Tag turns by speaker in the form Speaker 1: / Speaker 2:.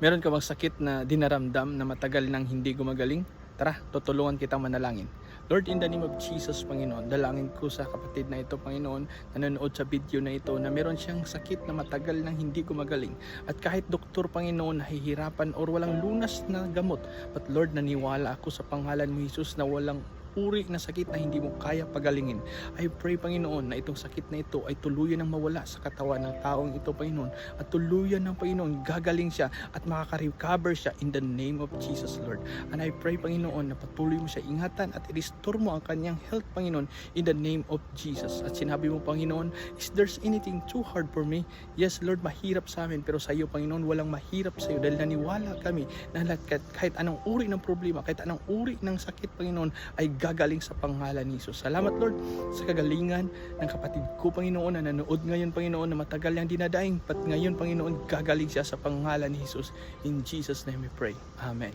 Speaker 1: Meron ka bang sakit na dinaramdam na matagal nang hindi gumagaling? Tara, tutulungan kitang manalangin. Lord, in the name of Jesus, Panginoon, dalangin ko sa kapatid na ito, Panginoon, nanonood sa video na ito, na meron siyang sakit na matagal nang hindi gumagaling. At kahit doktor, Panginoon, nahihirapan or walang lunas na gamot. But Lord, naniwala ako sa pangalan mo, Jesus, na walang uri na sakit na hindi mo kaya pagalingin. I pray, Panginoon, na itong sakit na ito ay tuluyan ng mawala sa katawan ng taong ito, Panginoon, at tuluyan ng Panginoon gagaling siya at makaka-recover siya in the name of Jesus, Lord. And I pray, Panginoon, na patuloy mo siya ingatan at i-restore mo ang kanyang health, Panginoon, in the name of Jesus. At sinabi mo, Panginoon, is there's anything too hard for me? Yes, Lord, mahirap sa amin, pero sa iyo, Panginoon, walang mahirap sa iyo, dahil naniwala kami na kahit anong uri ng problema, kahit anong uri ng sakit, Panginoon, ay gagaling sa pangalan ni Jesus. Salamat, Lord, sa kagalingan ng kapatid ko, Panginoon, na nanood ngayon, Panginoon, na matagal niyang dinadaing, pat ngayon, Panginoon, gagaling siya sa pangalan ni Jesus. In Jesus' name we pray. Amen.